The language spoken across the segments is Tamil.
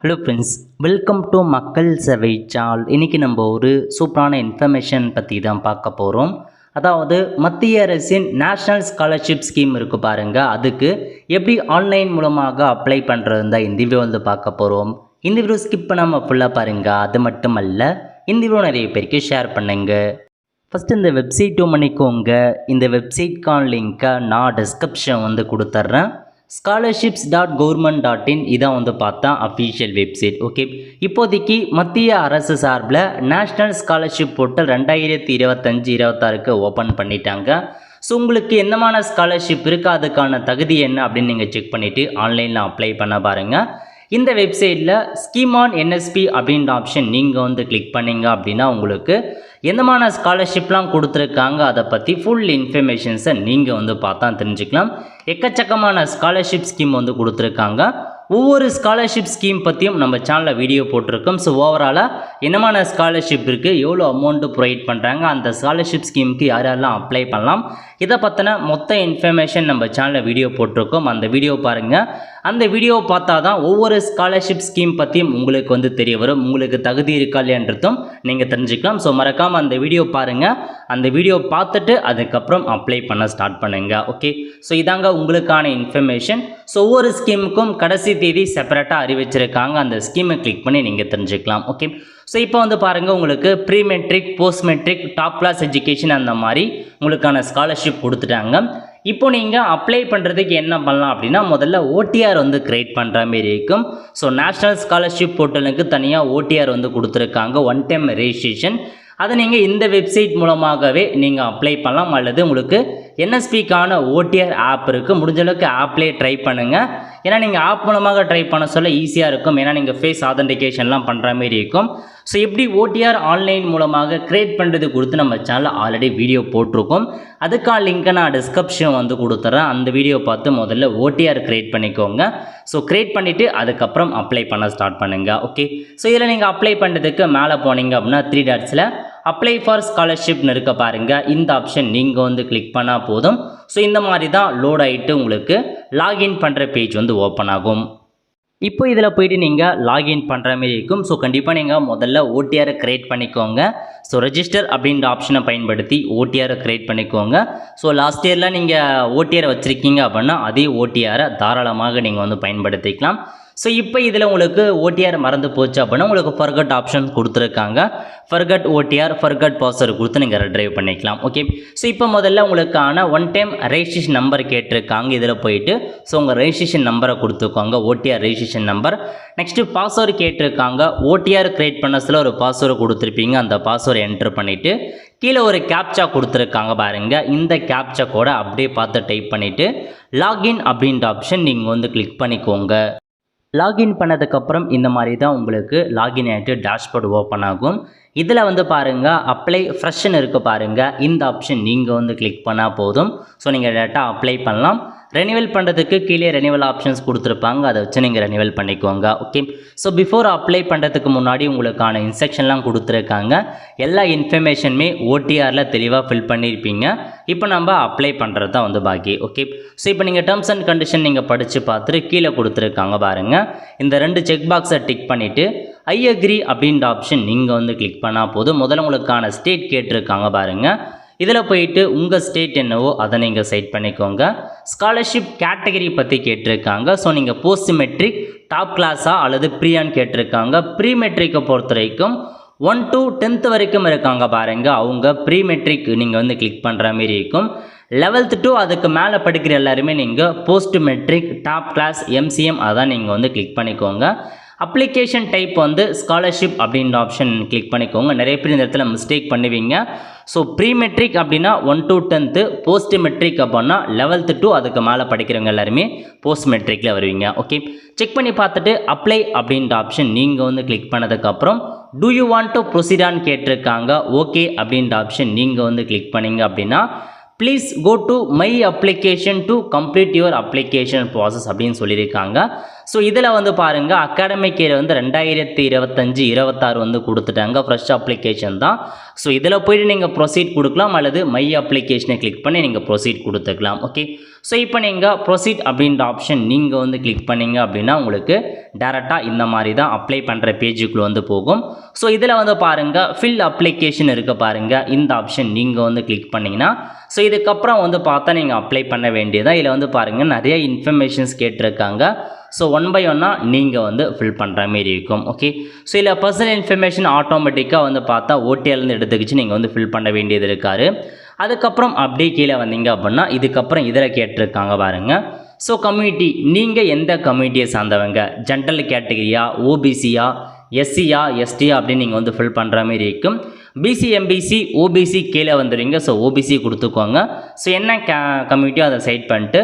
ஹலோ ஃப்ரெண்ட்ஸ், வெல்கம் டு மக்கள் சேவை சேனல். இன்றைக்கி நம்ம ஒரு சூப்பரான இன்ஃபர்மேஷன் பற்றி தான் பார்க்க போகிறோம். அதாவது மத்திய அரசின் நேஷ்னல் ஸ்காலர்ஷிப் ஸ்கீம் இருக்குது பாருங்கள், அதுக்கு எப்படி ஆன்லைன் மூலமாக அப்ளை பண்ணுறது தான் இந்த வீடியோ வந்து பார்க்க போகிறோம். இந்த வீடியோ ஸ்கிப் பண்ணாமல் ஃபுல்லாக பாருங்கள். அது மட்டும் அல்ல, இந்த வீடியோ நிறைய பேருக்கு ஷேர் பண்ணுங்கள். ஃபஸ்ட்டு இந்த வெப்சைட் பண்ணிக்கோங்க. இந்த வெப்சைட்கான லிங்க்கை நான் டிஸ்கிரிப்ஷன் வந்து கொடுத்துட்றேன். scholarships.government.in இதான் வந்து பார்த்தா அஃபீஷியல் வெப்சைட். ஓகே, இப்போதைக்கு மத்திய அரசு சார்பில் நேஷ்னல் ஸ்காலர்ஷிப் போர்ட்டல் 2025-26க்கு ஓப்பன் பண்ணிட்டாங்க. ஸோ உங்களுக்கு என்னமான ஸ்காலர்ஷிப் இருக்குது, அதுக்கான தகுதி என்ன அப்படின்னு நீங்கள் செக் பண்ணிவிட்டு ஆன்லைனில் அப்ளை பண்ண பாருங்கள். இந்த வெப்சைட்டில் ஸ்கீம் ஆன் என்எஸ்பி அப்படின்ற ஆப்ஷன் நீங்கள் வந்து கிளிக் பண்ணிங்க அப்படின்னா உங்களுக்கு எந்தமான ஸ்காலர்ஷிப்லாம் கொடுத்துருக்காங்க அதை பற்றி ஃபுல் இன்ஃபர்மேஷன்ஸை நீங்கள் வந்து பார்த்தா தெரிஞ்சுக்கலாம். எக்கச்சக்கமான ஸ்காலர்ஷிப் ஸ்கீம் வந்து கொடுத்துருக்காங்க. ஒவ்வொரு ஸ்காலர்ஷிப் ஸ்கீம் பற்றியும் நம்ம சேனலில் வீடியோ போட்டிருக்கோம். ஸோ ஓவராலாக என்னமான ஸ்காலர்ஷிப் இருக்குது, எவ்வளோ அமௌண்ட்டு ப்ரொவைட் பண்ணுறாங்க, அந்த ஸ்காலர்ஷிப் ஸ்கீமுக்கு யாரெல்லாம் அப்ளை பண்ணலாம், இதை பற்றின மொத்த இன்ஃபர்மேஷன் நம்ம சேனலில் வீடியோ போட்டிருக்கோம். அந்த வீடியோ பாருங்கள். அந்த வீடியோ பார்த்தா தான் ஒவ்வொரு ஸ்காலர்ஷிப் ஸ்கீம் பற்றியும் உங்களுக்கு வந்து தெரிய வரும். உங்களுக்கு தகுதி இருக்கா இல்லைன்றதும் நீங்கள் தெரிஞ்சுக்கலாம். ஸோ மறக்காமல் அந்த வீடியோ பாருங்கள். அந்த வீடியோ பார்த்துட்டு அதுக்கப்புறம் அப்ளை பண்ண ஸ்டார்ட் பண்ணுங்கள். ஓகே, ஸோ இதாங்க உங்களுக்கான இன்ஃபர்மேஷன். ஸோ ஒவ்வொரு ஸ்கீமுக்கும் கடைசி தேதி செப்பரேட்டாக அறிவிச்சிருக்காங்க. அந்த ஸ்கீமை கிளிக் பண்ணி நீங்கள் தெரிஞ்சுக்கலாம். ஓகே, ஸோ இப்போ வந்து பாருங்கள், உங்களுக்கு pre matric, post matric, top class education அந்த மாதிரி உங்களுக்கான ஸ்காலர்ஷிப் கொடுத்துட்டாங்க. இப்போ நீங்கள் அப்ளை பண்ணுறதுக்கு என்ன பண்ணலாம் அப்படின்னா, முதல்ல ஓடிஆர் வந்து கிரியேட் பண்ணுற மாரி இருக்கும். ஸோ நேஷ்னல் ஸ்காலர்ஷிப் போர்ட்டலுக்கு தனியாக ஓடிஆர் வந்து கொடுத்துருக்காங்க, ஒன் டைம் ரெஜிஸ்ட்ரேஷன். அதை நீங்கள் இந்த வெப்சைட் மூலமாகவே நீங்கள் அப்ளை பண்ணலாம். அல்லது உங்களுக்கு என்எஸ்பிக்கான ஓடிஆர் ஆப் இருக்குது, முடிஞ்ச அளவுக்கு ஆப்லேயே ட்ரை பண்ணுங்கள். ஏன்னா நீங்கள் ஆப் மூலமாக ட்ரை பண்ண சொல்ல ஈஸியாக இருக்கும். ஏன்னா நீங்கள் ஃபேஸ் ஆதென்டிகேஷன்லாம் பண்ணுற மாரி இருக்கும். ஸோ எப்படி ஓடிஆர் ஆன்லைன் மூலமாக கிரியேட் பண்ணுறது கொடுத்து நம்ம சேனலில் ஆல்ரெடி வீடியோ போட்டிருக்கோம். அதுக்கான லிங்க்கை நான் டிஸ்கிரிப்ஷன் வந்து கொடுத்துட்றேன். அந்த வீடியோ பார்த்து முதல்ல ஓடிஆர் கிரியேட் பண்ணிக்கோங்க. ஸோ கிரியேட் பண்ணிவிட்டு அதுக்கப்புறம் அப்ளை பண்ண ஸ்டார்ட் பண்ணுங்கள். ஓகே, ஸோ இதில் நீங்கள் அப்ளை பண்ணுறதுக்கு மேலே போனீங்க அப்படின்னா 3 டாட்ஸில் அப்ளை ஃபார் ஸ்காலர்ஷிப்னு இருக்க பாருங்கள். இந்த ஆப்ஷன் நீங்கள் வந்து கிளிக் பண்ணால் போதும். ஸோ இந்த மாதிரி தான் லோட் ஆகிட்டு உங்களுக்கு லாகின் பண்ணுற பேஜ் வந்து ஓப்பன் ஆகும். இப்போ இதில் போய்ட்டு நீங்கள் லாகின் பண்ணுற மாதிரி இருக்கும். ஸோ கண்டிப்பாக நீங்கள் முதல்ல ஓடிஆரை கிரியேட் பண்ணிக்கோங்க. ஸோ ரெஜிஸ்டர் அப்படின்ற ஆப்ஷனை பயன்படுத்தி ஓடிஆரை கிரியேட் பண்ணிக்கோங்க. ஸோ லாஸ்ட் இயரில் நீங்கள் ஓடிஆர் வச்சுருக்கீங்க அப்படின்னா அதே ஓடிஆரை தாராளமாக நீங்கள் வந்து பயன்படுத்திக்கலாம். ஸோ இப்போ இதில் உங்களுக்கு ஓடிஆர் மறந்து போச்சு அப்படின்னா உங்களுக்கு ஃபர்கட் ஆப்ஷன் கொடுத்துருக்காங்க. ஃபர்கட் ஓடிஆர், ஃபர்கட் பாஸ்வேர்டு கொடுத்து நீங்கள் ரிட்ரைவ் பண்ணிக்கலாம். ஓகே, ஸோ இப்போ முதல்ல உங்களுக்கான ஒன் டைம் ரெஜிஸ்ட்ரேஷன் நம்பர் கேட்டிருக்காங்க. இதில் போயிட்டு ஸோ உங்கள் ரெஜிஸ்ட்ரேஷன் நம்பரை கொடுத்துக்கோங்க, OTR registration number. Next password கேட்டிருக்காங்க. ஓடிஆர் கிரியேட் பண்ண சொல்ல ஒரு பாஸ்வேர்டு கொடுத்துருப்பீங்க. அந்த பாஸ்வேர்டு என்ட்ரு பண்ணிவிட்டு கீழே ஒரு கேப்சா கொடுத்துருக்காங்க பாருங்கள். இந்த கேப்சா கூட அப்படியே பார்த்து டைப் பண்ணிவிட்டு லாகின் அப்படின்ற ஆப்ஷன் நீங்கள் வந்து கிளிக் பண்ணிக்கோங்க. லாகின் பண்ணதுக்கப்புறம் இந்த மாதிரி தான் உங்களுக்கு லாகின் ஆகிட்டு டேஷ்போர்டு ஓப்பன் ஆகும். இதில் வந்து பாருங்கள், அப்ளை ஃப்ரெஷ்ஷுன்னு இருக்குது பாருங்கள். இந்த ஆப்ஷன் நீங்கள் வந்து கிளிக் பண்ணால் போதும். ஸோ நீங்கள் டேரெக்டாக அப்ளை பண்ணலாம். ரெனிவல் பண்ணுறதுக்கு கீழே ரெனிவல் ஆப்ஷன்ஸ் கொடுத்துருப்பாங்க, அதை வச்சு நீங்கள் ரெனிவல் பண்ணிக்கோங்க. ஓகே, ஸோ பிஃபோர் அப்ளை பண்ணுறதுக்கு முன்னாடி உங்களுக்கான இன்ஸ்ட்ரக்ஷன்லாம் கொடுத்துருக்காங்க. எல்லா இன்ஃபர்மேஷனுமே ஓடிஆரில் தெளிவாக ஃபில் பண்ணியிருப்பீங்க. இப்போ நம்ம அப்ளை பண்ணுறது தான் வந்து பாக்கி. ஓகே, ஸோ இப்போ நீங்கள் டேர்ம்ஸ் அண்ட் கண்டிஷன் நீங்கள் படித்து பார்த்துட்டு கீழே கொடுத்துருக்காங்க பாருங்கள். இந்த 2 செக் பாக்ஸை டிக் பண்ணிவிட்டு ஐ அக்ரி அப்படின்ற ஆப்ஷன் நீங்கள் வந்து கிளிக் பண்ணால் போதும். முதல்ல உங்களுக்கான ஸ்டேட் கேட்டிருக்காங்க பாருங்கள். இதில் போயிட்டு உங்கள் ஸ்டேட் என்னவோ அதை நீங்கள் செட் பண்ணிக்கோங்க. ஸ்காலர்ஷிப் கேட்டகரி பற்றி கேட்டிருக்காங்க. ஸோ நீங்கள் போஸ்ட் மெட்ரிக், டாப் கிளாஸா அல்லது ப்ரீயான்னு கேட்டிருக்காங்க. ப்ரீ மெட்ரிக்கை பொறுத்த வரைக்கும் 1 to 10th வரைக்கும் இருக்காங்க பாருங்கள். அவங்க ப்ரீ மெட்ரிக் நீங்கள் வந்து கிளிக் பண்ணுற மாரி இருக்கும். 11th to அதுக்கு மேலே படிக்கிற எல்லாருமே நீங்கள் post matric, top class, MCM அதான் நீங்கள் வந்து கிளிக் பண்ணிக்கோங்க. அப்ளிகேஷன் டைப் வந்து ஸ்காலர்ஷிப் அப்படின்ற ஆப்ஷன் கிளிக் பண்ணிக்கோங்க. நிறைய பேர் இந்த இடத்துல மிஸ்டேக் பண்ணுவீங்க. ஸோ ப்ரீ மெட்ரிக் அப்படின்னா 1 to 10th, போஸ்ட் மெட்ரிக் அப்படின்னா 11th to அதுக்கு மேலே படிக்கிறவங்க எல்லாருமே போஸ்ட் மெட்ரிக்கில் வருவீங்க. ஓகே, செக் பண்ணி பார்த்துட்டு அப்ளை அப்படின்ற ஆப்ஷன் நீங்கள் வந்து கிளிக் பண்ணதுக்கப்புறம் டூ யூ வாண்ட் டு ப்ரொசீடான்னு கேட்டிருக்காங்க. ஓகே அப்படின்ற ஆப்ஷன் நீங்கள் வந்து கிளிக் பண்ணிங்க அப்படின்னா please go to my application to complete your application process அப்படின்னு சொல்லியிருக்காங்க. ஸோ இதில் வந்து பாருங்கள் அகாடமிக் இயர் வந்து 2025-26 வந்து கொடுத்துட்டாங்க. ஃப்ரெஷ் அப்ளிகேஷன் தான். ஸோ இதில் போய்ட்டு நீங்கள் ப்ரொசீட் கொடுக்கலாம் அல்லது மை அப்ளிகேஷனை கிளிக் பண்ணி நீங்கள் ப்ரொசீட் கொடுத்துக்கலாம். ஓகே, ஸோ இப்போ நீங்கள் ப்ரொசீட் அப்படின்ற ஆப்ஷன் நீங்கள் வந்து கிளிக் பண்ணிங்க அப்படின்னா உங்களுக்கு டேரெக்டாக இந்த மாதிரி தான் அப்ளை பண்ணுற பேஜுக்குள்ளே வந்து போகும். ஸோ இதில் வந்து பாருங்கள் ஃபில் அப்ளிகேஷன் இருக்க பாருங்கள், இந்த ஆப்ஷன் நீங்கள் வந்து கிளிக் பண்ணிங்கன்னா ஸோ இதுக்கப்புறம் வந்து பார்த்தா நீங்கள் அப்ளை பண்ண வேண்டியதான். இதில் வந்து பாருங்கள் நிறைய இன்ஃபர்மேஷன்ஸ் கேட்டிருக்காங்க. ஸோ ஒன் பை ஒன்னாக நீங்கள் வந்து ஃபில் பண்ணுற மாரி இருக்கும். ஓகே, ஸோ இதில் பர்சனல் இன்ஃபர்மேஷன் ஆட்டோமேட்டிக்காக வந்து பார்த்தா ஓடிஎல்லேருந்து எடுத்துக்கிச்சு நீங்கள் வந்து ஃபில் பண்ண வேண்டியது இருக்காரு. அதுக்கப்புறம் அப்படியே கீழே வந்தீங்க அப்படின்னா இதுக்கப்புறம் இதில் கேட்டிருக்காங்க பாருங்கள். ஸோ கம்யூனிட்டி, நீங்கள் எந்த கம்யூனிட்டியை சார்ந்தவங்க, ஜென்ரல் கேட்டகரியா, ஓபிசியா, எஸ்சியா, எஸ்டியா அப்படின்னு நீங்கள் வந்து ஃபில் பண்ணுற மாதிரி இருக்கும். பிசி, எம்பிசி, ஓபிசி கீழே வந்துடுவீங்க. ஸோ ஓபிசி கொடுத்துக்கோங்க. ஸோ என்ன கம்யூனிட்டியோ அதை செட் பண்ணிட்டு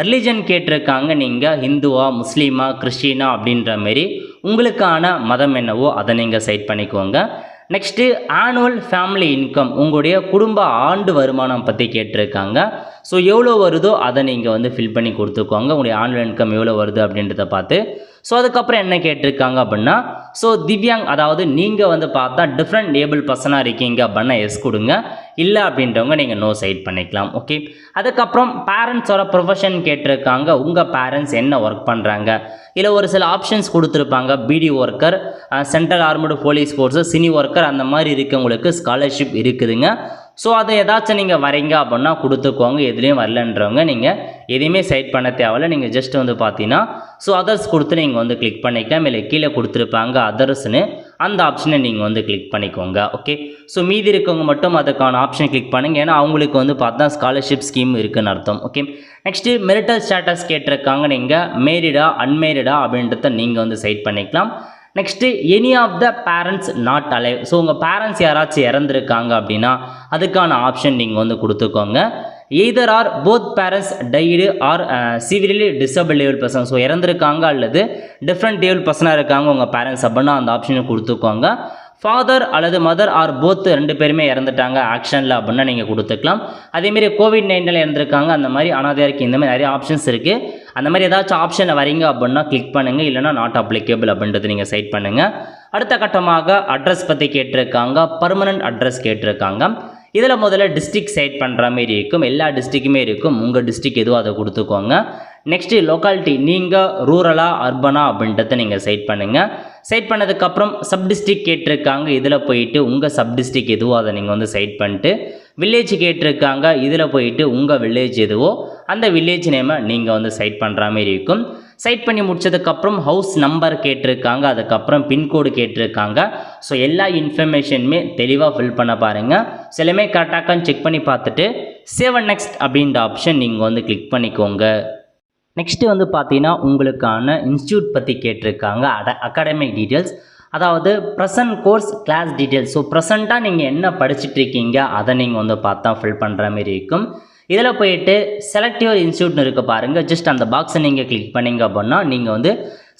ரிலீஜன் கேட்டிருக்காங்க, நீங்கள் ஹிந்துவா, முஸ்லீமா, கிறிஸ்டினா அப்படின்ற மாரி உங்களுக்கான மதம் என்னவோ அதை நீங்கள் செட் பண்ணிக்கோங்க. நெக்ஸ்ட்டு ஆனுவல் ஃபேமிலி இன்கம், உங்களுடைய குடும்ப ஆண்டு வருமானம் பற்றி கேட்டிருக்காங்க. ஸோ எவ்வளோ வருதோ அதை நீங்கள் வந்து ஃபில் பண்ணி கொடுத்துக்கோங்க, உங்களுடைய ஆனுவல் இன்கம் எவ்வளோ வருது அப்படின்றத பார்த்து. ஸோ அதுக்கப்புறம் என்ன கேட்டிருக்காங்க அப்படின்னா ஸோ திவ்யாங், அதாவது நீங்கள் வந்து பார்த்தா டிஃப்ரெண்ட் ஏபிள் பர்சனாக இருக்கீங்க அப்படின்னா எஸ் கொடுங்க, இல்லை அப்படின்றவங்க நீங்கள் நோ சைட் பண்ணிக்கலாம். ஓகே, அதுக்கப்புறம் பேரண்ட்ஸோட ப்ரொஃபஷன் கேட்டிருக்காங்க, உங்கள் பேரண்ட்ஸ் என்ன ஒர்க் பண்ணுறாங்க. இதில் ஒரு சில ஆப்ஷன்ஸ் கொடுத்துருப்பாங்க, beedi worker, central armed police force, cine worker, அந்த மாதிரி இருக்கவங்களுக்கு ஸ்காலர்ஷிப் இருக்குதுங்க. ஸோ அதை ஏதாச்சும் நீங்கள் வரீங்க அப்படின்னா கொடுத்துக்கோங்க. எதுலேயும் வரலன்றவங்க நீங்கள் எதையுமே சைட் பண்ண தேவையில்ல. நீங்கள் ஜஸ்ட் வந்து பார்த்தீங்கன்னா ஸோ அதர்ஸ் கொடுத்து நீங்கள் வந்து கிளிக் பண்ணிக்கலாம். இல்லை கீழே கொடுத்துருப்பாங்க அதர்ஸ்னு, அந்த ஆப்ஷனை நீங்கள் வந்து கிளிக் பண்ணிக்கோங்க. ஓகே, ஸோ மீதி இருக்கவங்க மட்டும் அதுக்கான ஆப்ஷன் கிளிக் பண்ணுங்கள், ஏன்னா அவங்களுக்கு வந்து பார்த்தா ஸ்காலர்ஷிப் ஸ்கீம் இருக்குன்னு அர்த்தம். ஓகே, நெக்ஸ்ட்டு மெரிட்டல் ஸ்டேட்டஸ் கேட்டிருக்காங்க, நீங்கள் மேரிடா அன்மேரிடா அப்படின்றத நீங்கள் வந்து சைட் பண்ணிக்கலாம். Next any of the parents not alive, so உங்கள் பேரண்ட்ஸ் யாராச்சும் இறந்துருக்காங்க அப்படின்னா அதுக்கான ஆப்ஷன் நீங்கள் வந்து கொடுத்துக்கோங்க. Either or both parents died or severely disable able person, so இறந்துருக்காங்க அல்லது டிஃப்ரெண்ட் ஏபிள் பர்சனாக இருக்காங்க உங்கள் பேரண்ட்ஸ் அப்படின்னா அந்த ஆப்ஷனை கொடுத்துக்கோங்க. ஃபாதர் அல்லது மதர் ஆர் போத் ரெண்டு பேருமே இறந்துட்டாங்க ஆக்ஷனில் அப்படின்னா நீங்கள் கொடுத்துக்கலாம். அதேமாரி கோவிட்-19 இறந்துருக்காங்க, அந்த மாதிரி அனாதையாக இருக்குது, இந்த மாதிரி நிறைய ஆப்ஷன்ஸ் இருக்குது. அந்த மாதிரி ஏதாச்சும் ஆப்ஷனில் வரீங்க அப்படின்னா கிளிக் பண்ணுங்கள், இல்லைனா நாட் அப்ளிகேபிள் அப்படின்றது நீங்கள் சைட் பண்ணுங்கள். அடுத்த கட்டமாக அட்ரஸ் பற்றி கேட்டிருக்காங்க, பர்மனன்ட் அட்ரஸ் கேட்டிருக்காங்க. இதில் முதல்ல டிஸ்ட்ரிக்ட் சைட் பண்ணுற மாதிரி இருக்கும், எல்லா டிஸ்ட்ரிக்குமே இருக்கும், உங்கள் டிஸ்ட்ரிக் எதுவும் அதை கொடுத்துக்கோங்க. நெக்ஸ்ட்டு லொக்காலிட்டி, நீங்கள் ரூரலா அர்பனா அப்படின்றத நீங்கள் சைட் பண்ணுங்கள். சைட் பண்ணதுக்கப்புறம் சப் டிஸ்ட்ரிக் கேட்டிருக்காங்க, இதில் போயிட்டு உங்கள் சப் டிஸ்ட்ரிக் எதுவோ அதை நீங்கள் வந்து சைட் பண்ணிட்டு வில்லேஜ் கேட்டிருக்காங்க, இதில் போயிட்டு உங்கள் வில்லேஜ் எதுவோ அந்த வில்லேஜ் நேமை நீங்கள் வந்து சைட் பண்ணுற மாதிரி இருக்கும். சைட் பண்ணி முடிச்சதுக்கப்புறம் ஹவுஸ் நம்பர் கேட்டிருக்காங்க, அதுக்கப்புறம் பின்கோடு கேட்டிருக்காங்க. ஸோ எல்லா இன்ஃபர்மேஷனுமே தெளிவாக ஃபில் பண்ண பாருங்கள். சிலமே கரெக்டாக்கான்னு செக் பண்ணி பார்த்துட்டு சேவ் அண்ட் நெக்ஸ்ட் அப்படின்ற ஆப்ஷன் நீங்கள் வந்து கிளிக் பண்ணிக்கோங்க. நெக்ஸ்ட்டு வந்து பார்த்தீங்கன்னா உங்களுக்கான இன்ஸ்டியூட் பற்றி கேட்டிருக்காங்க, அகாடமிக் டீட்டெயில்ஸ், அதாவது present course class details. So ப்ரெசண்ட்டாக நீங்கள் என்ன படிச்சுட்ருக்கீங்க அதை நீங்கள் வந்து பார்த்தா ஃபில் பண்ணுற மாதிரி இருக்கும். இதில் போயிட்டு செலக்ட் யுவர் இன்ஸ்டியூட்னு இருக்க பாருங்கள், ஜஸ்ட் அந்த பாக்ஸை நீங்கள் கிளிக் பண்ணிங்க அப்படின்னா நீங்கள் வந்து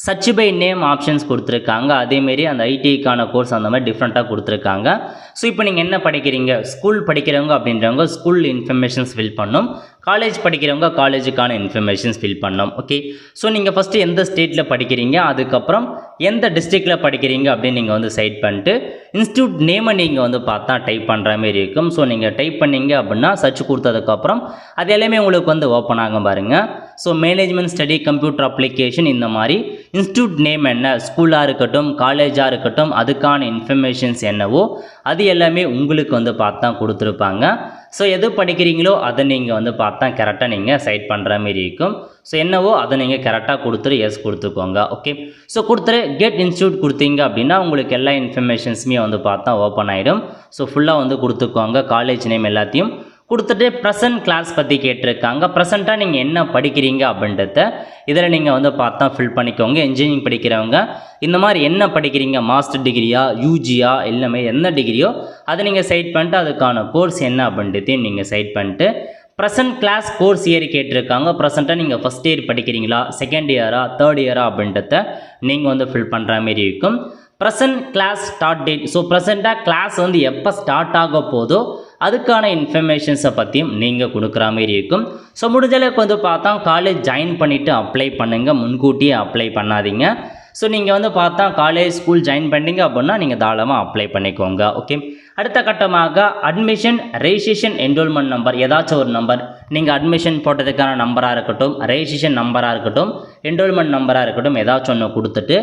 சர்ச் பை நேம் ஆப்ஷன்ஸ் கொடுத்துருக்காங்க. அதேமாரி அந்த ஐடிக்கான கோர்ஸ் அந்த மாதிரி டிஃப்ரெண்ட்டாக கொடுத்துருக்காங்க. ஸோ இப்போ நீங்கள் என்ன படிக்கிறீங்க, ஸ்கூல் படிக்கிறவங்க அப்படின்றவங்க ஸ்கூல் இன்ஃபர்மேஷன்ஸ் ஃபில் பண்ணணும், காலேஜ் படிக்கிறவங்க காலேஜுக்கான இன்ஃபர்மேஷன்ஸ் ஃபில் பண்ணணும். ஓகே, ஸோ நீங்கள் ஃபஸ்ட்டு எந்த ஸ்டேட்டில் படிக்கிறீங்க, அதுக்கப்புறம் எந்த டிஸ்ட்ரிக்டில் படிக்கிறீங்க அப்படின்னு நீங்கள் வந்து சைட் பண்ணிட்டு இன்ஸ்டியூட் நேமை நீங்கள் வந்து பார்த்தா டைப் பண்ணுற மாதிரி இருக்கும். ஸோ நீங்கள் டைப் பண்ணிங்க அப்படின்னா சர்ச் கொடுத்ததுக்கப்புறம் அது எல்லாமே உங்களுக்கு வந்து ஓப்பன் ஆகும் பாருங்கள். So management study computer application, இந்த மாதிரி இன்ஸ்டியூட் நேம் என்ன, ஸ்கூலாக இருக்கட்டும் காலேஜாக இருக்கட்டும் அதுக்கான இன்ஃபர்மேஷன்ஸ் என்னவோ அது எல்லாமே உங்களுக்கு வந்து பார்த்தா கொடுத்துருப்பாங்க. ஸோ எது படிக்கிறீங்களோ அதை நீங்கள் வந்து பார்த்தா கரெக்டாக நீங்கள் சைட் பண்ணுற மாதிரி இருக்கும். ஸோ என்னவோ அதை நீங்கள் கரெக்டாக கொடுத்துட்டு எஸ் கொடுத்துக்கோங்க. ஓகே, ஸோ கொடுத்துட்டு கெட் இன்ஸ்டியூட் கொடுத்தீங்க அப்படின்னா உங்களுக்கு எல்லா இன்ஃபர்மேஷன்ஸுமே வந்து பார்த்தா ஓப்பன் ஆகிடும். ஸோ ஃபுல்லாக வந்து கொடுத்துக்கோங்க, காலேஜ் நேம் எல்லாத்தையும் கொடுத்துட்டு ப்ரெசன்ட் கிளாஸ் பற்றி கேட்டிருக்காங்க, ப்ரெசண்ட்டாக நீங்கள் என்ன படிக்கிறீங்க அப்படின்றத இதில் நீங்கள் வந்து பார்த்தா ஃபில் பண்ணிக்கோங்க. இன்ஜினியரிங் படிக்கிறவங்க இந்த மாதிரி என்ன படிக்கிறீங்க, மாஸ்டர் டிகிரியா யூஜியா எல்லாமே எந்த டிகிரியோ அதை நீங்கள் சைட் பண்ணிட்டு அதுக்கான கோர்ஸ் என்ன அப்படின்றதையும் நீங்கள் சைட் பண்ணிட்டு ப்ரெசன்ட் கிளாஸ் கோர்ஸ் இயர் கேட்டிருக்காங்க, ப்ரெசண்ட்டாக நீங்கள் ஃபஸ்ட் இயர் படிக்கிறீங்களா செகண்ட் இயரா தேர்ட் இயரா அப்படின்றத நீங்கள் வந்து ஃபில் பண்ணுற மாதிரி இருக்கும். Present class start date, so ப்ரெசண்ட்டாக கிளாஸ் வந்து எப்போ ஸ்டார்ட் ஆக போதோ அதுக்கான இன்ஃபர்மேஷன்ஸை பற்றியும் நீங்கள் கொடுக்குற மாதிரி இருக்கும். ஸோ முடிஞ்சளவுக்கு வந்து பார்த்தா காலேஜ் ஜாயின் பண்ணிவிட்டு அப்ளை பண்ணுங்கள், முன்கூட்டியே அப்ளை பண்ணாதீங்க. ஸோ நீங்கள் வந்து பார்த்தா காலேஜ் ஸ்கூல் ஜாயின் பண்ணிங்க அப்படின்னா நீங்கள் தாராளமாக அப்ளை பண்ணிக்கோங்க. ஓகே, அடுத்த கட்டமாக அட்மிஷன் ரெஜிஸ்ட்ரேஷன் என்ரோல்மெண்ட் நம்பர், ஏதாச்சும் ஒரு நம்பர் நீங்கள் அட்மிஷன் போட்டதுக்கான நம்பராக இருக்கட்டும், ரெஜிஸ்ட்ரேஷன் நம்பராக இருக்கட்டும், என்ரோல்மெண்ட் நம்பராக இருக்கட்டும், ஏதாச்சும் ஒன்று கொடுத்துட்டு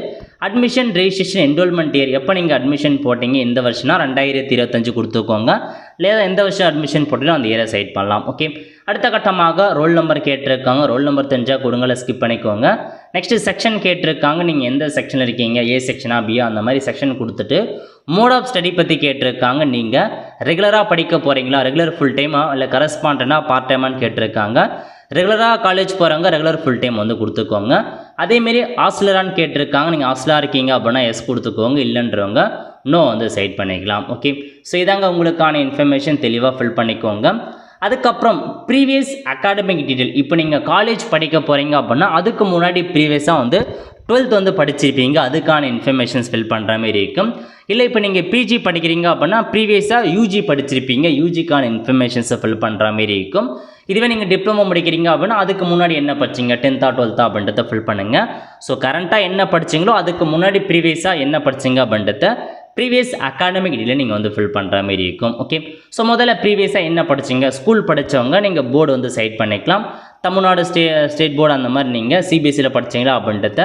அட்மிஷன் ரெஜிஸ்ட்ரேஷன் என்ரோல்மெண்ட் இயர் எப்போ நீங்கள் அட்மிஷன் போட்டிங்க இந்த வருஷம்னா 2025 கொடுத்துக்கோங்க. లేదా எந்த வருஷம் அட்மிஷன் போட்டிங்களோ அந்த இயரை சைட் பண்ணலாம். ஓகே, அடுத்த கட்டமாக ரோல் நம்பர் கேட்டிருக்காங்க. ரோல் நம்பர் தெரிஞ்சால் கொடுங்களை ஸ்கிப் பண்ணிக்கோங்க. நெக்ஸ்ட்டு செக்ஷன் கேட்டிருக்காங்க. நீங்கள் எந்த செக்ஷனில் இருக்கீங்க, ஏ செக்ஷனா பியா அந்த மாதிரி செக்ஷன் கொடுத்துட்டு மோட் ஆஃப் ஸ்டடி பற்றி கேட்டிருக்காங்க. நீங்கள் ரெகுலராக படிக்க போகிறீங்களா, ரெகுலர் ஃபுல் டைமா இல்லை கரஸ்பாண்டனா பார்ட் டைமான்னு கேட்டிருக்காங்க. ரெகுலராக காலேஜ் போகிறவங்க ரெகுலர் ஃபுல் டைம் வந்து கொடுத்துக்கோங்க. அதேமாரி ஹாஸ்டலரான்னு கேட்டிருக்காங்க. நீங்கள் ஹாஸ்டலாக இருக்கீங்க அப்படின்னா எஸ் கொடுத்துக்கோங்க, இல்லைன்றவங்க நோ வந்து சைட் பண்ணிக்கலாம். ஓகே, ஸோ இதாங்க உங்களுக்கான இன்ஃபர்மேஷன், தெளிவாக ஃபில் பண்ணிக்கோங்க. அதுக்கப்புறம் ப்ரீவியஸ் அகாடமிக் டீட்டெயில், இப்போ நீங்கள் காலேஜ் படிக்க போகிறீங்க அப்படின்னா அதுக்கு முன்னாடி ப்ரீவியஸாக வந்து 12th வந்து படிச்சிருப்பீங்க, அதுக்கான இன்ஃபர்மேஷன்ஸ் ஃபில் பண்ணுற மாதிரி இருக்கும். இல்லை இப்போ நீங்கள் பிஜி படிக்கிறீங்க அப்படின்னா ப்ரீவியஸாக யூஜி படிச்சிருப்பீங்க, யூஜிக்கான இன்ஃபர்மேஷன்ஸை ஃபில் பண்ணுற மாதிரி இருக்கும். இதுவே நீங்கள் டிப்ளமோ முடிக்கிறீங்க அப்படின்னா அதுக்கு முன்னாடி என்ன படிச்சிங்க, 10th 12th அப்படின்றத ஃபில் பண்ணுங்கள். ஸோ கரண்ட்டாக என்ன படிச்சிங்களோ அதுக்கு முன்னாடி ப்ரீவியஸாக என்ன படிச்சிங்க அப்படின்றத ப்ரீவியஸ் அகாடமிக் டீட்டெயில் நீங்கள் வந்து ஃபில் பண்ணுற மாதிரி இருக்கும். ஓகே, ஸோ முதல்ல ப்ரீவியஸாக என்ன படிச்சிங்க, ஸ்கூல் படித்தவங்க நீங்கள் போர்டு வந்து சைட் பண்ணிக்கலாம். தமிழ்நாடு ஸ்டேட் போர்டு அந்த மாதிரி நீங்கள் சிபிஎஸ்சியில் படிச்சிங்களா அப்படின்றத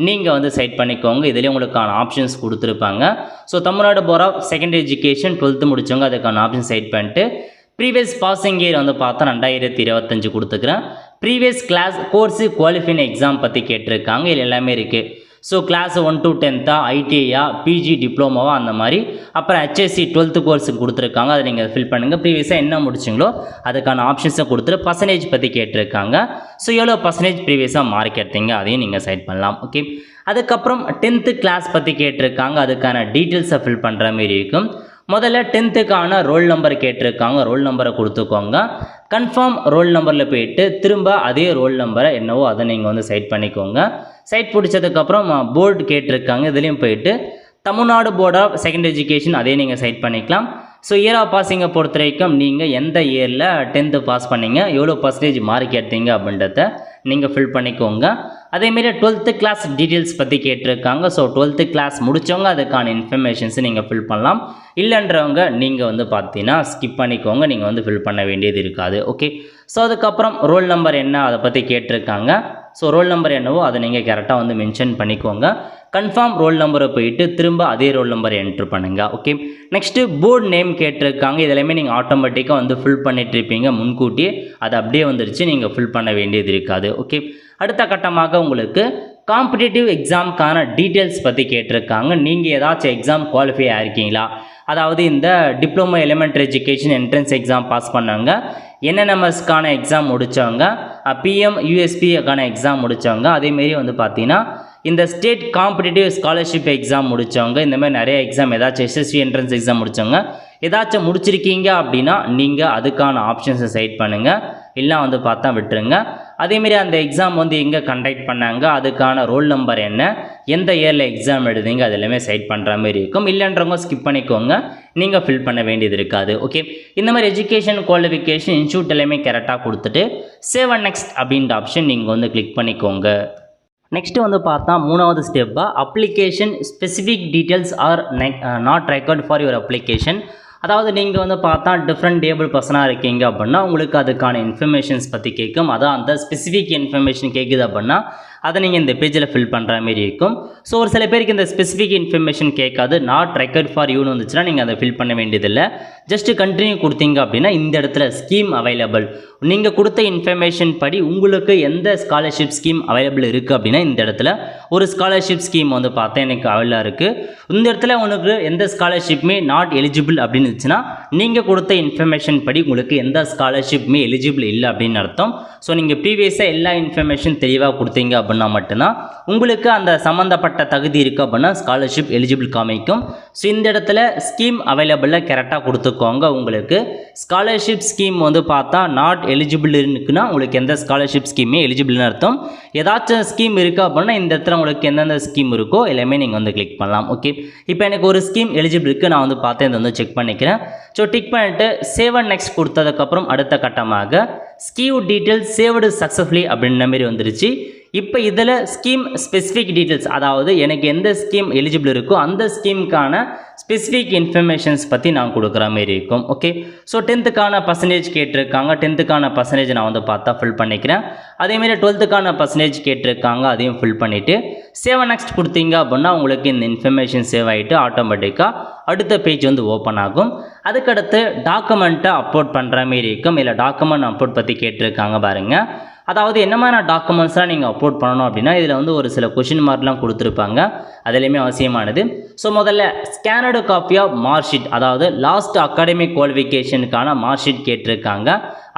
நீங்கள் வந்து சைட் பண்ணிக்கோங்க. இதிலே உங்களுக்கான ஆப்ஷன்ஸ் கொடுத்துருப்பாங்க. So Tamil Nadu board of secondary education 12th முடித்தவங்க அதுக்கான ஆப்ஷன் சைட் பண்ணிட்டு ப்ரீவியஸ் பாசிங் இயர் வந்து பார்த்தா 2025 கொடுத்துக்கிறேன். Previous class course qualifying exam பற்றி கேட்டிருக்காங்க. இது எல்லாமே இருக்குது. ஸோ கிளாஸ் 1 to 10th ஐடிஐயா பிஜி டிப்ளமோவா அந்த மாதிரி, அப்புறம் ஹெச்எஸ்சி 12th கோர்ஸுக்கு கொடுத்துருக்காங்க. அதை நீங்கள் ஃபில் பண்ணுங்கள். ப்ரீவியஸாக என்ன முடிச்சிங்களோ அதுக்கான ஆப்ஷன்ஸை கொடுத்துட்டு பர்சன்டேஜ் பற்றி கேட்டிருக்காங்க. ஸோ எவ்வளோ பர்சன்டேஜ் ப்ரீவியஸாக மார்க் எடுத்தீங்க அதையும் நீங்கள் சைட் பண்ணலாம். ஓகே, அதுக்கப்புறம் 10th கிளாஸ் பற்றி கேட்டிருக்காங்க. அதுக்கான டீட்டெயில்ஸை ஃபில் பண்ணுற மாதிரி இருக்கும். முதல்ல 10th ரோல் நம்பர் கேட்டிருக்காங்க. ரோல் நம்பரை கொடுத்துக்கோங்க. கன்ஃபார்ம் ரோல் நம்பரில் போயிட்டு திரும்ப அதே ரோல் நம்பரை என்னவோ அதை நீங்கள் வந்து சைட் பண்ணிக்கோங்க. சைட் பிடிச்சதுக்கப்புறம் போர்டு கேட்டிருக்காங்க. இதுலேயும் போயிட்டு Tamil Nadu board of secondary education அதே நீங்கள் சைட் பண்ணிக்கலாம். ஸோ இயர் ஆஃப் பாஸிங்கை பொறுத்த வரைக்கும் நீங்கள் எந்த இயரில் 10th பாஸ் பண்ணீங்க, எவ்வளோ பர்சன்டேஜ் மார்க் எடுத்தீங்க அப்படின்றத நீங்கள் ஃபில் பண்ணிக்கோங்க. அதேமாரி 12th கிளாஸ் டீட்டெயில்ஸ் பற்றி கேட்டிருக்காங்க. ஸோ 12th கிளாஸ் முடித்தவங்க அதுக்கான இன்ஃபர்மேஷன்ஸை நீங்கள் ஃபில் பண்ணலாம். இல்லைன்றவங்க நீங்கள் வந்து பார்த்தீங்கன்னா ஸ்கிப் பண்ணிக்கோங்க, நீங்கள் வந்து ஃபில் பண்ண வேண்டியது இருக்காது. ஓகே, ஸோ அதுக்கப்புறம் ரோல் நம்பர் என்ன அதை பற்றி கேட்டிருக்காங்க. ஸோ ரோல் நம்பர் என்னவோ அதை நீங்கள் கரெக்டாக வந்து மென்ஷன் பண்ணிக்கோங்க. கன்ஃபார்ம் ரோல் நம்பரை போயிட்டு திரும்ப அதே ரோல் நம்பரை என்ட்ரு பண்ணுங்கள். ஓகே, நெக்ஸ்ட்டு போர்டு நேம் கேட்டிருக்காங்க. இதெல்லாமே நீங்கள் ஆட்டோமேட்டிக்காக வந்து ஃபில் பண்ணிட்டுருப்பீங்க முன்கூட்டியே, அது அப்படியே வந்துருச்சு, நீங்கள் ஃபில் பண்ண வேண்டியது இருக்காது. ஓகே, அடுத்த கட்டமாக உங்களுக்கு காம்படிட்டிவ் எக்ஸாமுக்கான டீட்டெயில்ஸ் பற்றி கேட்டிருக்காங்க. நீங்கள் ஏதாச்சும் எக்ஸாம் குவாலிஃபை ஆகிருக்கீங்களா, அதாவது இந்த diploma elementary education entrance exam pass பண்ணவங்க, என்என்எம்எஸ்க்கான எக்ஸாம் முடித்தவங்க, பிஎம் யூஎஸ்பிக்கான எக்ஸாம் முடித்தவங்க, அதேமாரி வந்து பார்த்தீங்கன்னா இந்த ஸ்டேட் காம்படிட்டிவ் ஸ்காலர்ஷிப் எக்ஸாம் முடித்தவங்க, இந்த மாதிரி நிறைய எக்ஸாம் ஏதாச்சும் எஸ்எஸ்சி என்ட்ரன்ஸ் எக்ஸாம் முடித்தவங்க ஏதாச்சும் முடிச்சிருக்கீங்க அப்படின்னா நீங்கள் அதுக்கான ஆப்ஷன்ஸை சைட் பண்ணுங்கள். இல்லை வந்து பார்த்தா விட்டுருங்க. அதேமாரி அந்த எக்ஸாம் வந்து எங்கே கண்டக்ட் பண்ணாங்க, அதுக்கான ரோல் நம்பர் என்ன, எந்த இயரில் எக்ஸாம் எழுதுங்க அது எல்லாமே சைட் பண்ணுற மாதிரி இருக்கும். இல்லைன்றவங்க ஸ்கிப் பண்ணிக்கோங்க, நீங்கள் ஃபில் பண்ண வேண்டியது இருக்காது. ஓகே, இந்த மாதிரி எஜுகேஷன் குவாலிஃபிகேஷன் இன்ஸ்டியூட் எல்லாமே கரெக்டாக கொடுத்துட்டு சேவ் அண்ட் நெக்ஸ்ட் அப்படின்ற ஆப்ஷன் நீங்கள் வந்து கிளிக் பண்ணிக்கோங்க. நெக்ஸ்ட்டு வந்து பார்த்தா மூணாவது ஸ்டெப்பாக application specific details are not record for your application. அதாவது நீங்கள் வந்து பார்த்தா டிஃப்ரெண்ட் டேபிள் பர்சனாக இருக்கீங்க அப்படின்னா உங்களுக்கு அதுக்கான இன்ஃபர்மேஷன்ஸ் பற்றி கேட்கும். அதான் அந்த ஸ்பெசிஃபிக் இன்ஃபர்மேஷன் கேட்குது அப்படின்னா அதை நீங்கள் இந்த பேஜில் ஃபில் பண்ணுற மாதிரி இருக்கும். ஸோ ஒரு சில பேருக்கு இந்த ஸ்பெசிஃபிக் இன்ஃபர்மேஷன் கேட்காது, நாட் ரெக்கார்ட் ஃபார் யூன்னு வந்துச்சுன்னா நீங்கள் அதை ஃபில் பண்ண வேண்டியதில்லை. ஜஸ்ட்டு கண்டினியூ கொடுத்தீங்க அப்படின்னா இந்த இடத்துல ஸ்கீம் அவைலபிள், நீங்கள் கொடுத்த இன்ஃபர்மேஷன் படி உங்களுக்கு எந்த ஸ்காலர்ஷிப் ஸ்கீம் அவைலபிள் இருக்குது அப்படின்னா இந்த இடத்துல ஒரு ஸ்காலர்ஷிப் ஸ்கீம் வந்து பார்த்தா எனக்கு அவைலபிளாக இருக்குது. இந்த இடத்துல உங்களுக்கு எந்த ஸ்காலர்ஷிப்புமே நாட் எலிஜிபிள் அப்படின்னு இருந்துச்சுன்னா நீங்கள் கொடுத்த இன்ஃபர்மேஷன் படி உங்களுக்கு எந்த ஸ்காலர்ஷிப்புமே எலிஜிபிள் இல்லை அப்படின்னு அர்த்தம். ஸோ நீங்கள் ப்ரீவியஸாக எல்லா இன்ஃபர்மேஷன் தெளிவாக கொடுத்தீங்க அப்படின்னா மட்டும்தான் உங்களுக்கு அந்த சம்மந்தப்பட்ட தகுதி இருக்குது அப்படின்னா ஸ்காலர்ஷிப் எலிஜிபிள் காமிக்கும். ஸோ இந்த இடத்துல ஸ்கீம் அவைலபிளில் கரெக்டாக கொடுத்துக்கோங்க. உங்களுக்கு ஸ்காலர்ஷிப் ஸ்கீம் வந்து பார்த்தா நாட் எலிஜிபிள் இருக்குன்னா உங்களுக்கு எந்த ஸ்காலர்ஷிப் ஸ்கீமே எலிஜிபிள்னு அர்த்தம். ஏதாச்சும் ஸ்கீம் இருக்குது அப்படின்னா இந்த இடத்துல உங்களுக்கு எந்தெந்த ஸ்கீம் இருக்கோ எல்லாமே நீங்கள் வந்து கிளிக் பண்ணலாம். ஓகே, இப்போ எனக்கு ஒரு ஸ்கீம் எலிஜிபிள் இருக்குது, நான் வந்து பார்த்து இதை வந்து செக் பண்ணிக்கிறேன். ஸோ டிக் பண்ணிவிட்டு சேவ் அண்ட் நெக்ஸ்ட் கொடுத்ததுக்கப்புறம் அடுத்த கட்டமாக ஸ்கீம் டீட்டெயில்ஸ் சேவ்டு சக்ஸஸ்ஃபுல்லி அப்படின்ற மாதிரி வந்துருச்சு. இப்போ இதில் ஸ்கீம் ஸ்பெசிஃபிக் டீட்டெயில்ஸ், அதாவது எனக்கு எந்த ஸ்கீம் எலிஜிபிள் இருக்கோ அந்த ஸ்கீமுக்கான ஸ்பெசிஃபிக் இன்ஃபர்மேஷன்ஸ் பற்றி நான் கொடுக்குற மாதிரி இருக்கும். ஓகே, ஸோ 10th பர்சன்டேஜ் கேட்டிருக்காங்க, 10th பர்சன்டேஜ் நான் வந்து பார்த்தா ஃபில் பண்ணிக்கிறேன். அதேமாரி 12th பர்சன்டேஜ் கேட்டிருக்காங்க, அதையும் ஃபில் பண்ணிவிட்டு சேவ் நெக்ஸ்ட் கொடுத்தீங்க அப்படின்னா உங்களுக்கு இந்த இன்ஃபர்மேஷன் சேவ் ஆகிட்டு ஆட்டோமேட்டிக்காக அடுத்த பேஜ் வந்து ஓப்பன் ஆகும். அதுக்கடுத்து டாக்குமெண்ட்டை அப்லோட் பண்ணுற மாதிரி இருக்கும். இல்லை டாக்குமெண்ட் அப்லோட் பற்றி கேட்டிருக்காங்க பாருங்கள். அதாவது என்ன மாதிரி டாக்குமெண்ட்ஸ்லாம் நீங்கள் அப்லோட் பண்ணணும் அப்படின்னா இதில் வந்து ஒரு சில கொஷின் மார்க்லாம் கொடுத்துருப்பாங்க, அதுலேயுமே அவசியமானது. ஸோ முதல்ல ஸ்கேனடு காப்பி ஆஃப் மார்க் ஷீட், அதாவது லாஸ்ட் அகாடமிக் குவாலிஃபிகேஷனுக்கான மார்க் ஷீட் கேட்டிருக்காங்க,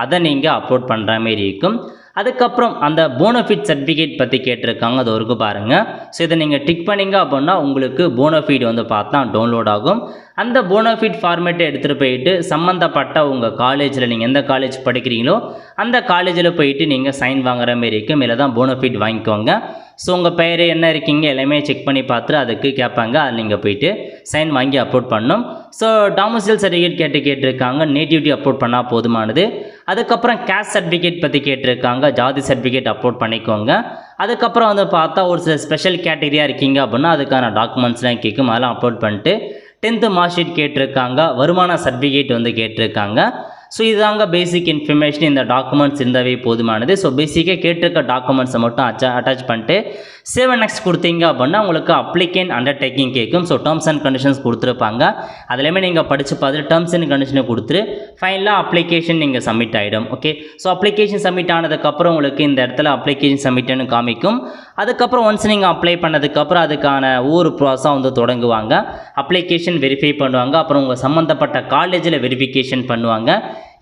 அதை நீங்கள் அப்லோட் பண்ணுற மாதிரி இருக்கும். அதுக்கப்புறம் அந்த போனஃபிட் சர்டிஃபிகேட் பற்றி கேட்டிருக்காங்க, அது வரைக்கும் பாருங்கள். ஸோ இதை நீங்கள் டிக் பண்ணிங்க அப்படின்னா உங்களுக்கு போனஃபிட் வந்து பார்த்தா டவுன்லோட் ஆகும். அந்த போனஃபிட் ஃபார்மேட்டை எடுத்துகிட்டு போயிட்டு சம்மந்தப்பட்ட உங்கள் காலேஜில் நீங்கள் எந்த காலேஜ் படிக்கிறீங்களோ அந்த காலேஜில் போயிட்டு நீங்கள் சைன் வாங்குற மாதிரி இருக்கும். இல்லை தான் போனஃபிட் வாங்கிக்கோங்க. ஸோ உங்கள் பெயர் என்ன இருக்கீங்க எல்லாமே செக் பண்ணி பார்த்துட்டு அதுக்கு கேட்பாங்க, அதில் நீங்கள் போயிட்டு சைன் வாங்கி அப்லோட் பண்ணணும். ஸோ டாமிசைல் சர்டிஃபிகேட் கேட்டிருக்காங்க, நேட்டிவிட்டி அப்லோட் பண்ணால் போதுமானது. அதுக்கப்புறம் கேஸ்ட் சர்டிஃபிகேட் பற்றி கேட்டிருக்காங்க, ஜாதி சர்டிஃபிகேட் அப்லோட் பண்ணிக்கோங்க. அதுக்கப்புறம் வந்து பார்த்தா ஒரு சில ஸ்பெஷல் கேட்டகரியாக இருக்கீங்க அப்படின்னா அதுக்கான டாக்குமெண்ட்ஸ்லாம் கேட்கும், அதெல்லாம் அப்லோட் பண்ணிட்டு 10th மார்க் ஷீட் கேட்டிருக்காங்க, வருமான சர்டிஃபிகேட் வந்து கேட்டிருக்காங்க. ஸோ இதுதாங்க பேசிக் இன்ஃபர்மேஷன். இந்த டாக்குமெண்ட்ஸ் இருந்தாவே போதுமானது. ஸோ பேசிக்காக கேட்டிருக்க டாக்குமெண்ட்ஸை மட்டும் அட்டாச் பண்ணிட்டு சேவ் அண்ட் நெக்ஸ்ட் கொடுத்தீங்க அப்படின்னா உங்களுக்கு அப்ளிகேன் அண்டர்டேக்கிங் கேட்கும். ஸோ டேர்ம்ஸ் அண்ட் கண்டிஷன்ஸ் கொடுத்துருப்பாங்க, அதுலேயுமே நீங்கள் படித்து பார்த்துட்டு டேர்ம்ஸ் அண்ட் கண்டிஷனை கொடுத்துட்டு ஃபைனலாக அப்ளிகேஷன் நீங்கள் சப்மிட் ஆகிடும். ஓகே, ஸோ அப்ளிகேஷன் சப்மிட் ஆனதுக்கப்புறம் உங்களுக்கு இந்த இடத்துல அப்ளிகேஷன் சப்மிட்னு காமிக்கும். அதுக்கப்புறம் ஒன்ஸ் நீங்கள் அப்ளை பண்ணதுக்கப்புறம் அதுக்கான ஒவ்வொரு ப்ராசஸாக வந்து தொடங்குவாங்க. அப்ளிகேஷன் வெரிஃபை பண்ணுவாங்க, அப்புறம் உங்கள் சம்மந்தப்பட்ட காலேஜில் வெரிஃபிகேஷன் பண்ணுவாங்க.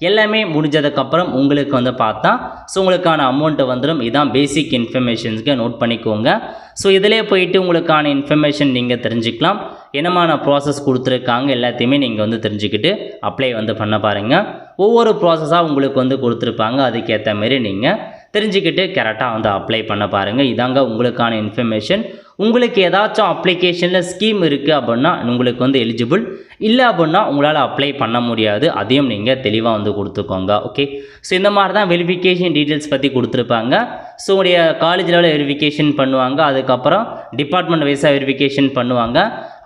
எல்லாமே முடிஞ்சதுக்கப்புறம் உங்களுக்கு வந்து பார்த்தா ஸோ உங்களுக்கான அமௌண்ட்டு வந்துடும். இதுதான் பேசிக் இன்ஃபர்மேஷன்ஸ்க்கு நோட் பண்ணிக்கோங்க. ஸோ இதிலே போயிட்டு உங்களுக்கான இன்ஃபர்மேஷன் நீங்கள் தெரிஞ்சுக்கலாம். என்னமான ப்ராசஸ் கொடுத்துருக்காங்க எல்லாத்தையுமே நீங்கள் வந்து தெரிஞ்சுக்கிட்டு அப்ளை வந்து பண்ண பாருங்கள். ஒவ்வொரு ப்ராசஸாக உங்களுக்கு வந்து கொடுத்துருப்பாங்க, அதுக்கேற்ற மாரி நீங்கள் தெரிஞ்சுக்கிட்டு கரெக்டாக வந்து அப்ளை பண்ண பாருங்கள். இதாங்க உங்களுக்கான இன்ஃபர்மேஷன். உங்களுக்கு ஏதாச்சும் அப்ளிகேஷனில் ஸ்கீம் இருக்குது அப்படின்னா உங்களுக்கு வந்து எலிஜிபிள், இல்லை அப்படின்னா உங்களால் அப்ளை பண்ண முடியாது, அதையும் நீங்கள் தெளிவாக வந்து கொடுத்துக்கோங்க. ஓகே, ஸோ இந்த மாதிரி தான் வெரிஃபிகேஷன் டீட்டெயில்ஸ் பற்றி கொடுத்துருப்பாங்க. ஸோ உடைய காலேஜ் லெவலில் வெரிஃபிகேஷன் பண்ணுவாங்க, அதுக்கப்புறம் டிபார்ட்மெண்ட் வைஸாக வெரிஃபிகேஷன் பண்ணுவாங்க,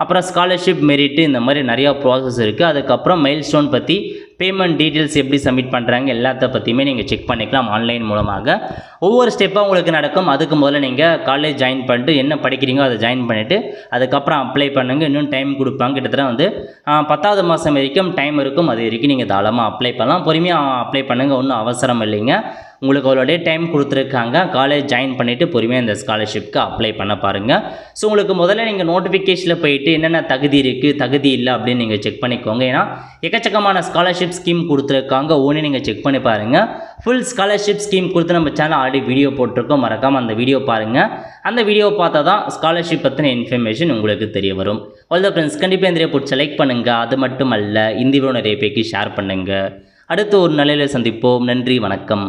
அப்புறம் ஸ்காலர்ஷிப் மெரிட்டு இந்த மாதிரி நிறையா ப்ராசஸ் இருக்குது. அதுக்கப்புறம் மைல் ஸ்டோன் பற்றி பேமெண்ட் டீட்டெயில்ஸ் எப்படி சப்மிட் பண்ணுறாங்க எல்லாத்த பற்றியுமே நீங்கள் செக் பண்ணிக்கலாம் ஆன்லைன் மூலமாக. ஒவ்வொரு ஸ்டெப்பாக உங்களுக்கு நடக்கும். அதுக்கு முதல்ல நீங்கள் காலேஜ் ஜாயின் பண்ணிட்டு என்ன படிக்கிறீங்களோ அதை ஜாயின் பண்ணிவிட்டு அதுக்கப்புறம் அப்ளை பண்ணுங்கள். இன்னும் டைம் கொடுப்பாங்க, கிட்டத்தட்ட வந்து 10வது மாதம் வரைக்கும் டைம் இருக்கும். அது வரைக்கும் நீங்கள் தாராளமாக அப்ளை பண்ணலாம், பொறுமையாக அப்ளை பண்ணுங்கள், ஒன்றும் அவசரம் இல்லைங்க. உங்களுக்கு அவ்வளோடே டைம் கொடுத்துருக்காங்க. காலேஜ் ஜாயின் பண்ணிவிட்டு பொறுமையாக இந்த ஸ்காலர்ஷிப்க்கு அப்ளை பண்ண பாருங்கள். ஸோ உங்களுக்கு முதல்ல நீங்கள் நோட்டிஃபிகேஷனில் போயிட்டு என்னென்ன தகுதி இருக்குது தகுதி இல்லை அப்படின்னு நீங்கள் செக் பண்ணிக்கோங்க. ஏன்னா எக்கச்சக்கமான ஸ்காலர்ஷிப் ஸ்கீம் கொடுத்துருக்காங்க, ஒன்று நீங்கள் செக் பண்ணி பாருங்கள். ஃபுல் ஸ்காலர்ஷிப் ஸ்கீம் கொடுத்து நம்ம சேனல் ஆல்ரெடி வீடியோ போட்டிருக்கோம், மறக்காமல் அந்த வீடியோ பாருங்கள். அந்த வீடியோ பார்த்தா தான் ஸ்காலர்ஷிப் பற்றின இன்ஃபர்மேஷன் உங்களுக்கு தெரிய வரும். ஆல் த ஃப்ரெண்ட்ஸ், கண்டிப்பாக இந்த வீடியோ பிடிச்ச லைக் பண்ணுங்கள். அது மட்டும் அல்ல, இந்த வீடியோ நிறைய பேருக்கு ஷேர் பண்ணுங்கள். அடுத்து ஒரு நிலையில் சந்திப்போம். நன்றி, வணக்கம்.